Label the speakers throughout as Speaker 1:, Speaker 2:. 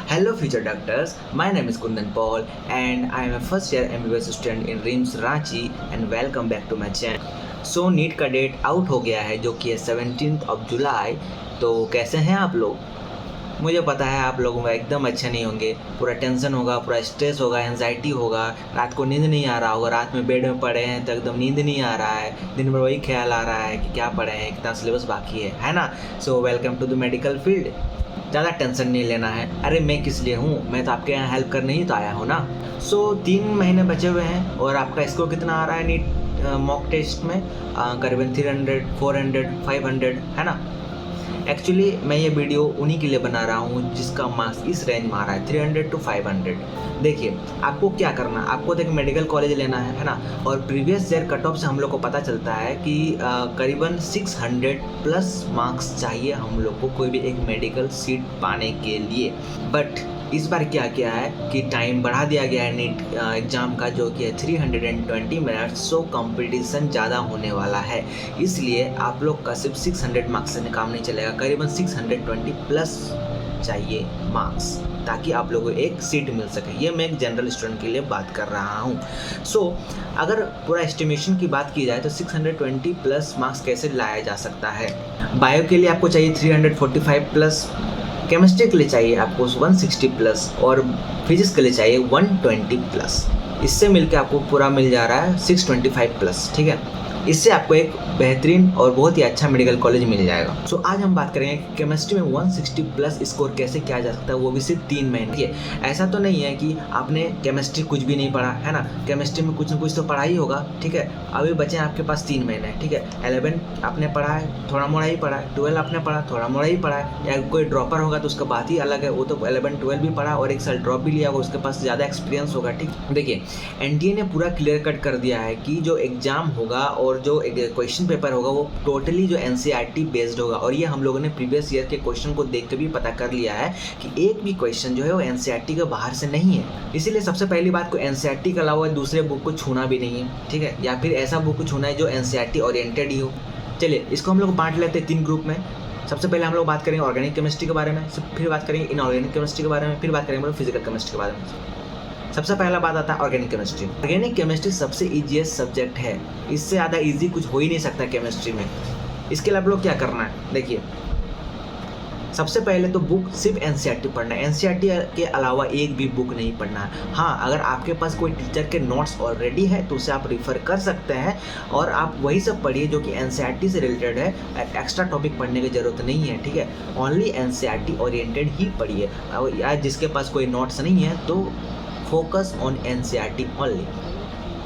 Speaker 1: Hello, future doctors. My name is Kundan Paul, and I am a first year MBBS student in RIMS Ranchi. And welcome back to my channel. So NEET का date out हो गया है जो कि है 17 जुलाई। तो कैसे हैं आप लोग? मुझे पता है आप लोगों का एकदम अच्छा नहीं होंगे, पूरा टेंशन होगा, पूरा स्ट्रेस होगा, एंजाइटी होगा, रात को नींद नहीं आ रहा होगा, रात में बेड में पड़े हैं तो एकदम नींद नहीं आ रहा है, दिन भर वही ख्याल आ रहा है कि क्या पढ़े हैं, कितना सिलेबस बाकी है ना। So welcome to the medical field. ज़्यादा टेंशन नहीं लेना है। अरे मैं किस लिए हूँ, मैं तो आपके यहाँ हेल्प करने ही तो आया हूँ ना। सो 3 महीने बचे हुए हैं और आपका स्कोर कितना आ रहा है नीट मॉक टेस्ट में? करीबन 300, 400, 500 है ना। एक्चुअली मैं ये वीडियो उन्हीं के लिए बना रहा हूँ जिसका मार्क्स इस रेंज में आ रहा है 300 to 500। देखिए आपको क्या करना है, आपको तो एक मेडिकल कॉलेज लेना है ना। और प्रीवियस ईयर कट ऑफ से हम लोग को पता चलता है कि करीबन 600 प्लस मार्क्स चाहिए हम लोग को कोई भी एक मेडिकल सीट पाने के लिए। बट इस बार क्या किया है कि टाइम बढ़ा दिया गया है नीट एग्ज़ाम का, जो कि है 320 मिनट। सो कंपटीशन ज़्यादा होने वाला है, इसलिए आप लोग का सिर्फ 600 मार्क्स से काम नहीं चलेगा, करीबन 620 प्लस चाहिए मार्क्स, ताकि आप लोगों को एक सीट मिल सके। ये मैं एक जनरल स्टूडेंट के लिए बात कर रहा हूँ। सो अगर पूरा एस्टिमेशन की बात की जाए तो 620 प्लस मार्क्स कैसे लाया जा सकता है? बायो के लिए आपको चाहिए 345 प्लस, केमिस्ट्री के लिए चाहिए आपको 160 प्लस और फिजिक्स के लिए चाहिए 120 प्लस। इससे मिलकर आपको पूरा मिल जा रहा है 625 प्लस, ठीक है। इससे आपको एक बेहतरीन और बहुत ही अच्छा मेडिकल कॉलेज मिल जाएगा। सो आज हम बात करेंगे कि केमिस्ट्री में 160 प्लस स्कोर कैसे किया जा सकता है, वो भी सिर्फ 3 महीने। ठीक है, ऐसा तो नहीं है कि आपने केमिस्ट्री कुछ भी नहीं पढ़ा है ना, केमिस्ट्री में कुछ ना कुछ तो पढ़ा ही होगा। ठीक है, अभी बचे हैं आपके पास 3 महीने। ठीक है, 11 आपने पढ़ा है, थोड़ा मोड़ा ही पढ़ा है, 12 आपने पढ़ा, थोड़ा मोड़ा ही पढ़ा है, या कोई ड्रॉपर होगा तो उसका बात ही अलग है, वो तो 11 12 भी पढ़ा और 1 साल ड्रॉप भी लिया होगा, उसके पास ज़्यादा एक्सपीरियंस होगा। ठीक, देखिए एनटीए ने पूरा क्लियर कट कर दिया है कि जो एग्जाम होगा और जो क्वेश्चन पेपर होगा वो टोटली जो एनसीईआरटी बेस्ड होगा। और ये हम लोगों ने प्रीवियस ईयर के क्वेश्चन को देख के भी पता कर लिया है कि एक भी क्वेश्चन जो है वो एनसीईआरटी के बाहर से नहीं है। इसीलिए सबसे पहली बात को एनसीईआरटी के अलावा दूसरे बुक को छूना भी नहीं है। ठीक है, या फिर ऐसा बुक को छूना है जो एनसीईआरटी ओरिएंटेड ही हो। चलिए इसको हम लोग बांट लेते हैं 3 ग्रुप में। सबसे पहले हम लोग बात करेंगे ऑर्गेनिक केमिस्ट्री के बारे में, फिर बात करेंगे इनऑर्गेनिक केमिस्ट्री के बारे में, फिर बात करेंगे फिजिकल केमिस्ट्री के बारे में। सबसे पहला बात आता है ऑर्गेनिक केमिस्ट्री। ऑर्गेनिक केमिस्ट्री सबसे ईजीएस्ट सब्जेक्ट है, इससे ज़्यादा इजी कुछ हो ही नहीं सकता केमिस्ट्री में। इसके लिए आप लोग क्या करना है, देखिए सबसे पहले तो बुक सिर्फ एनसीईआरटी पढ़ना है, एनसीईआरटी के अलावा एक भी बुक नहीं पढ़ना है। हाँ, अगर आपके पास कोई टीचर के नोट्स ऑलरेडी है तो उसे आप रिफ़र कर सकते हैं और आप वही सब पढ़िए जो कि एनसीईआरटी से रिलेटेड है। एक्स्ट्रा टॉपिक पढ़ने की ज़रूरत नहीं है। ठीक है, ओनली एनसीईआरटी ओरिएंटेड ही पढ़िए। या जिसके पास कोई नोट्स नहीं है तो focus on NCERT only.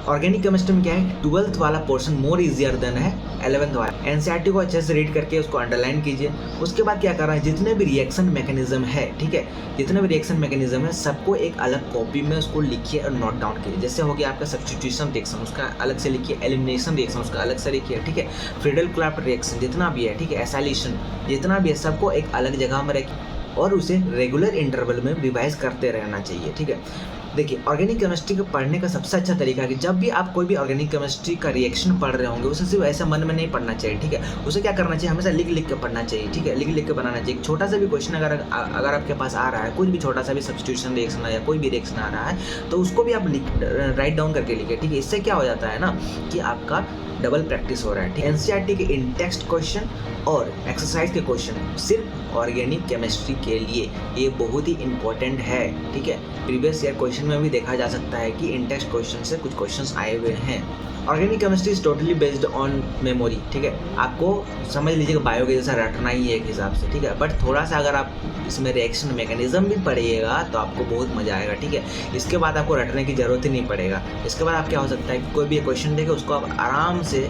Speaker 1: Organic chemistry में क्या है, 12th वाला पोर्शन मोर इजियर देन है 11th वाला। एनसीईआरटी को अच्छे से रीड करके उसको अंडरलाइन कीजिए। उसके बाद क्या करना है, जितने भी रिएक्शन मैकेनिज्म है, ठीक है, जितने भी रिएक्शन मैकेनिज्म है सबको एक अलग कॉपी में उसको लिखिए और नोट डाउन कीजिए। जैसे हो गया आपका सब्स्टिट्यूशन रिएक्शन, उसका अलग से लिखिए, एलिमिनेशन रिएक्शन उसका अलग से लिखिए। ठीक है, फ्रीडल क्लाफ्ट रिएक्शन जितना भी है, ठीक है, एसाइलेशन जितना भी है, सबको एक अलग जगह में रखिए और उसे रेगुलर इंटरवल में रिवाइज करते रहना चाहिए। ठीक है, देखिए ऑर्गेनिक केमिस्ट्री को पढ़ने का सबसे अच्छा तरीका है कि जब भी आप कोई भी ऑर्गेनिक केमिस्ट्री का रिएक्शन पढ़ रहे होंगे उसे सिर्फ ऐसा मन में नहीं पढ़ना चाहिए। ठीक है, उसे क्या करना चाहिए, हमेशा लिख लिख के पढ़ना चाहिए। ठीक है, लिख लिख के बनाना चाहिए। छोटा सा भी क्वेश्चन अगर आपके पास आ रहा है, कुछ भी छोटा सा भी सब्स्टिट्यूशन रिएक्शन या कोई भी रिएक्शन आ रहा है तो उसको भी आप राइट डाउन करके लिखिए। ठीक है, इससे क्या हो जाता है ना कि आपका डबल प्रैक्टिस हो रहा है। एनसीईआरटी के इन टेक्स्ट क्वेश्चन और एक्सरसाइज के क्वेश्चन सिर्फ ऑर्गेनिक केमिस्ट्री के लिए ये बहुत ही इंपॉर्टेंट है। ठीक है, प्रीवियस ईयर क्वेश्चन में भी देखा जा सकता है कि इन टेक्स्ट क्वेश्चन से कुछ क्वेश्चंस आए हुए हैं। Organic chemistry is totally based on memory. ठीक है, आपको समझ लीजिएगा बायो के जैसा रटना ही है एक हिसाब से। ठीक है, बट थोड़ा सा अगर आप इसमें रिएक्शन मैकेनिज्म भी पढ़िएगा तो आपको बहुत मजा आएगा। ठीक है, इसके बाद आपको रटने की जरूरत ही नहीं पड़ेगा। इसके बाद आप क्या हो सकता है कि कोई भी क्वेश्चन देखे उसको आप आराम से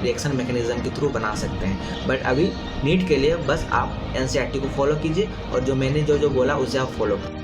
Speaker 1: रिएक्शन मैकेनिज्म के थ्रू बना सकते हैं। बट अभी नीट के लिए बस आप एनसीईआरटी को फॉलो कीजिए और जो मैंने जो बोला उसे आप फॉलो कीजिए।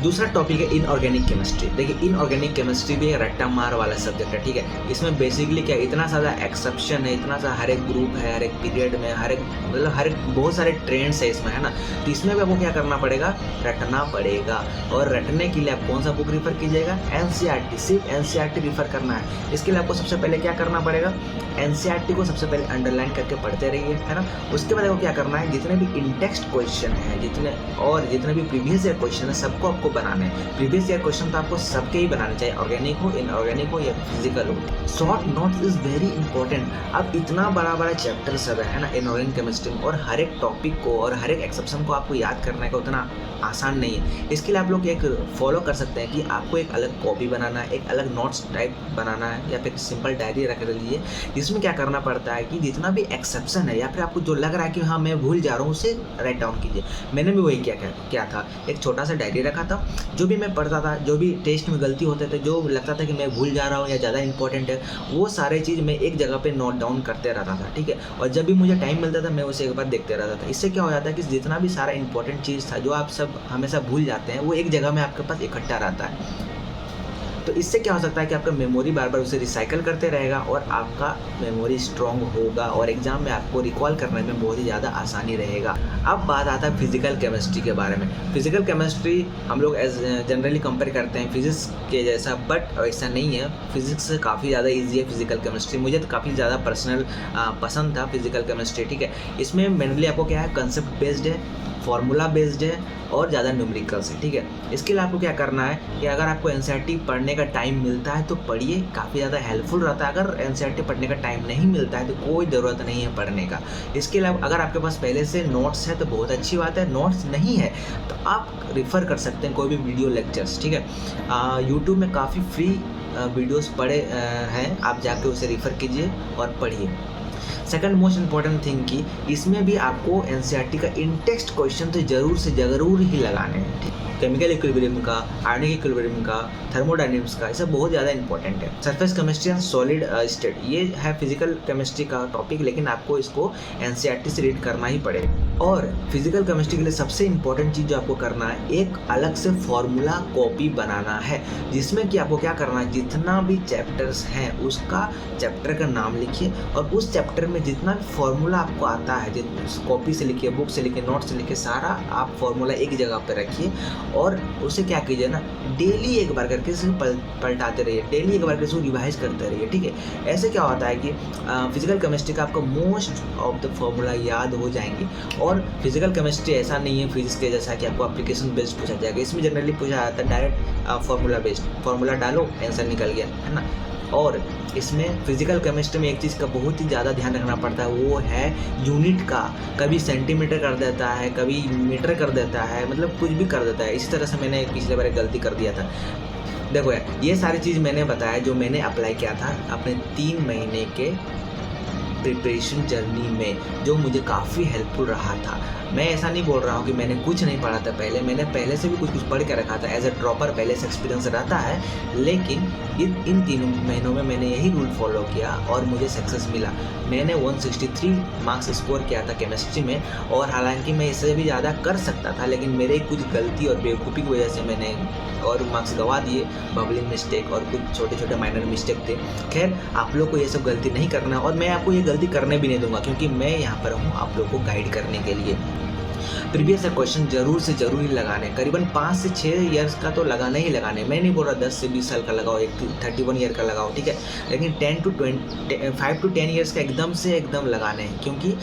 Speaker 1: दूसरा टॉपिक है इनऑर्गेनिक केमिस्ट्री। देखिए इनऑर्गेनिक केमिस्ट्री भी एक रट्टा मार वाला सब्जेक्ट है, ठीक है। इसमें बेसिकली क्या इतना ज़्यादा एक्सेप्शन है, इतना सा हर एक ग्रुप है, हर एक पीरियड में, हर एक मतलब हर एक बहुत सारे ट्रेंड्स है इसमें, है ना। तो इसमें भी आपको क्या करना पड़ेगा, रटना पड़ेगा। और रटने के लिए आप कौन सा बुक रिफर कीजिएगा, एनसीईआरटी, सिर्फ एनसीईआरटी रिफर करना है। इसके लिए आपको सबसे पहले क्या करना पड़ेगा, एनसीईआरटी को सबसे पहले अंडरलाइन करके पढ़ते रहिए, है ना। उसके बाद आपको क्या करना है, जितने भी इंटेक्स्ट क्वेश्चन है, जितने भी प्रीवियस ईयर क्वेश्चन है, सबको आपको बनाना है। प्रीवियस ईयर क्वेश्चन तो आपको सबके ही बनाने चाहिए, ऑर्गेनिक हो, इनऑर्गेनिक हो या फिजिकल हो। Short notes is very important. अब इतना बड़ा बड़ा चैप्टर सब है ना इनऑर्गेनिक केमिस्ट्री में, और हर एक टॉपिक को और हर एक एक्सेप्शन को आपको याद करने का उतना आसान नहीं है। इसके लिए आप लोग एक फॉलो कर सकते हैं कि आपको एक अलग कॉपी बनाना है, एक अलग नोट्स टाइप बनाना है, या फिर सिंपल डायरी रख लीजिए। जिसमें क्या करना पड़ता है कि जितना भी एक्सेप्शन है या फिर आपको जो लग रहा है कि हाँ मैं भूल जा रहा हूँ, उसे राइट डाउन कीजिए। मैंने भी वही क्या था, एक छोटा सा डायरी रखा था। जो भी मैं पढ़ता था, जो भी टेस्ट में गलती होते थे, जो लगता था कि मैं भूल जा रहा हूँ या ज़्यादा इंपॉर्टेंट है, वो सारे चीज़ मैं एक जगह पे नोट डाउन करते रहता था, ठीक है। और जब भी मुझे टाइम मिलता था मैं उसे एक बार देखते रहता था। इससे क्या हो जाता है कि जितना भी सारा इंपॉर्टेंट चीज़ था जो आप सब हमेशा भूल जाते हैं, वो एक जगह में आपके पास इकट्ठा रहता है। तो इससे क्या हो सकता है कि आपका मेमोरी बार बार उसे रिसाइकल करते रहेगा और आपका मेमोरी स्ट्रॉन्ग होगा और एग्जाम में आपको रिकॉल करने में बहुत ही ज़्यादा आसानी रहेगा। अब बात आता है फिजिकल केमिस्ट्री के बारे में। फिजिकल केमिस्ट्री हम लोग एज जनरली कंपेयर करते हैं फिजिक्स के जैसा, बट ऐसा नहीं है। फिजिक्स से काफ़ी ज़्यादा ईजी है फिजिकल केमिस्ट्री। मुझे तो काफ़ी ज़्यादा पर्सनल पसंद था फिजिकल केमिस्ट्री, ठीक है। इसमें मेनली आपको क्या है, कंसेप्ट बेस्ड है, फार्मूला बेस्ड है और ज़्यादा न्यूमेरिकल्स है, ठीक है। इसके लिए आपको क्या करना है कि अगर आपको एनसीईआरटी पढ़ने का टाइम मिलता है तो पढ़िए, काफ़ी ज़्यादा हेल्पफुल रहता है। अगर एनसीईआरटी पढ़ने का टाइम नहीं मिलता है तो कोई ज़रूरत नहीं है पढ़ने का। इसके अलावा अगर आपके पास पहले से नोट्स है तो बहुत अच्छी बात है, नोट्स नहीं है तो आप रिफ़र कर सकते हैं कोई भी वीडियो लेक्चर्स, ठीक है। यूट्यूब में काफ़ी फ्री वीडियोस पड़े हैं, आप जाके उसे रिफ़र कीजिए और पढ़िए। सेकंड मोस्ट इंपॉर्टेंट थिंग कि इसमें भी आपको एनसीईआरटी का इनटेक्स्ट क्वेश्चन तो ज़रूर से ज़रूर ही लगाने हैं, ठीक है। केमिकल इक्विलिब्रियम का, आयनिक इक्विलिब्रियम का, थर्मोडायनेमिक्स का, ये सब बहुत ज़्यादा इंपॉर्टेंट है। Surface chemistry and solid state, ये है फिजिकल केमिस्ट्री का टॉपिक, लेकिन आपको इसको एनसीईआरटी से रीड करना ही पड़ेगा। और फिजिकल केमिस्ट्री के लिए सबसे इंपॉर्टेंट चीज़ जो आपको करना है, एक अलग से फॉर्मूला कॉपी बनाना है, जिसमें कि आपको क्या करना है, जितना भी चैप्टर्स हैं उसका चैप्टर का नाम लिखिए और उस चैप्टर में जितना भी फॉर्मूला आपको आता है, कॉपी से लिखिए, बुक से लिखिए, नोट से लिखिए, सारा आप फॉर्मूला एक जगह पर रखिए और उसे क्या कीजिए ना, डेली एक बार करके इसे पलटाते रहिए, डेली एक बार करके इसको रिवाइज करते रहिए, ठीक है। ऐसे क्या होता है कि फिजिकल केमिस्ट्री का आपको मोस्ट ऑफ द फॉर्मूला याद हो जाएंगे। और फिजिकल केमिस्ट्री ऐसा नहीं है फिजिक्स के जैसा कि आपको एप्लीकेशन बेस्ड पूछा जाएगा। इसमें जनरली पूछा जाता है डायरेक्ट फॉर्मूला बेस्ड, फॉर्मूला डालो आंसर निकल गया, है ना। और इसमें फिजिकल केमिस्ट्री में एक चीज़ का बहुत ही ज़्यादा ध्यान रखना पड़ता है, वो है यूनिट का। कभी सेंटीमीटर कर देता है, कभी मीटर कर देता है, मतलब कुछ भी कर देता है। इसी तरह से मैंने पिछले बार एक गलती कर दिया था। देखो यार, ये सारी चीज़ मैंने बताया जो मैंने अप्लाई किया था अपने 3 महीने के प्रिपरेशन जर्नी में, जो मुझे काफ़ी हेल्पफुल रहा था। मैं ऐसा नहीं बोल रहा हूँ कि मैंने कुछ नहीं पढ़ा था पहले, मैंने पहले से भी कुछ पढ़ के रखा था, एज ए ड्रॉपर पहले से एक्सपीरियंस रहता है। लेकिन इन 3 महीनों में मैंने यही रूल फॉलो किया और मुझे सक्सेस मिला। मैंने 163 मार्क्स स्कोर किया था केमिस्ट्री में, और हालांकि मैं इससे भी ज़्यादा कर सकता था, लेकिन मेरे कुछ गलती और बेवकूफ़ी की वजह से मैंने और मार्क्स गंवा दिए, बबलिंग मिस्टेक और कुछ छोटे छोटे माइनर मिस्टेक थे। खैर, आप लोग को ये सब गलती नहीं करना और मैं आपको ये गलती करने भी नहीं दूंगा, क्योंकि मैं यहाँ पर हूँ आप लोग को गाइड करने के लिए। प्रीवियस ईयर क्वेश्चन जरूर से जरूर ही लगाने, करीबन 5 से 6 ईयर्स का तो लगाना ही लगाने। मैं नहीं बोल रहा 10 से 20 साल का लगाओ, 31 ईयर का लगाओ, ठीक है। लेकिन 5 to 10 ईयर्स का एकदम लगाने हैं, क्योंकि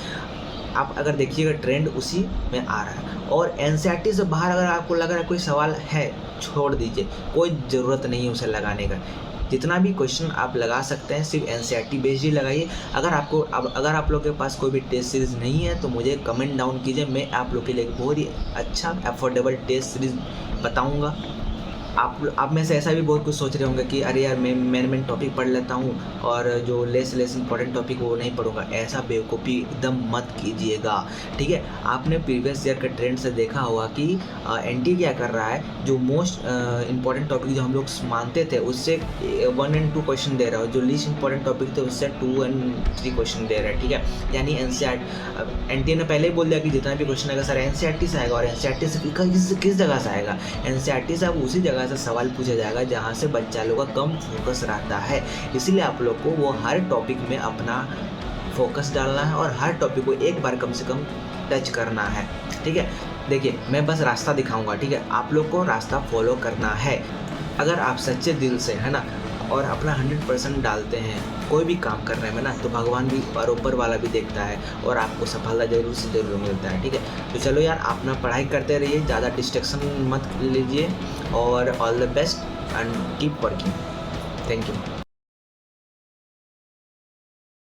Speaker 1: आप अगर देखिएगा ट्रेंड उसी में आ रहा है। और एनसीईआरटी से बाहर अगर आपको लग रहा है कोई सवाल है, छोड़ दीजिए, कोई ज़रूरत नहीं है उसे लगाने का। जितना भी क्वेश्चन आप लगा सकते हैं सिर्फ एनसीईआरटी बेस्ड ही लगाइए। अगर आप लोग के पास कोई भी टेस्ट सीरीज़ नहीं है तो मुझे कमेंट डाउन कीजिए, मैं आप लोग के लिए बहुत ही अच्छा अफोर्डेबल टेस्ट सीरीज़ बताऊंगा। आप में से ऐसा भी बहुत कुछ सोच रहे होंगे कि अरे यार मैं मैनेजमेंट टॉपिक पढ़ लेता हूँ और जो लेस इंपॉर्टेंट टॉपिक वो नहीं पढ़ूंगा। ऐसा बेवकूफ़ी एकदम मत कीजिएगा, ठीक है। आपने प्रीवियस ईयर के ट्रेंड से देखा होगा कि एनटी क्या कर रहा है, जो मोस्ट इंपॉर्टेंट टॉपिक जो हम लोग मानते थे उससे 1 और 2 क्वेश्चन दे रहा है, जो लीस्ट इंपॉर्टेंट टॉपिक थे उससे 2 और 3 क्वेश्चन दे रहा है, ठीक है। यानी एनटी ने पहले ही बोल दिया कि जितना भी क्वेश्चन आएगा सर एनसीईआरटी से आएगा, और एनसीईआरटी से किस जगह से आएगा, एनसीईआरटी से अब उसी जगह से सवाल पूछा जाएगा जहाँ से बच्चा लोग का कम फोकस रहता है। इसीलिए आप लोग को वो हर टॉपिक में अपना फोकस डालना है और हर टॉपिक को एक बार कम से कम टच करना है, ठीक है। देखिए मैं बस रास्ता दिखाऊंगा, ठीक है, आप लोग को रास्ता फॉलो करना है। अगर आप सच्चे दिल से, है ना, और अपना 100% डालते हैं कोई भी काम करने में ना, तो भगवान भी और ऊपर वाला भी देखता है और आपको सफलता जरूर से जरूर मिलता है, ठीक है। तो चलो यार, अपना पढ़ाई करते रहिए, ज़्यादा डिस्ट्रैक्शन मत लीजिए, और all the best and keep working. Thank you.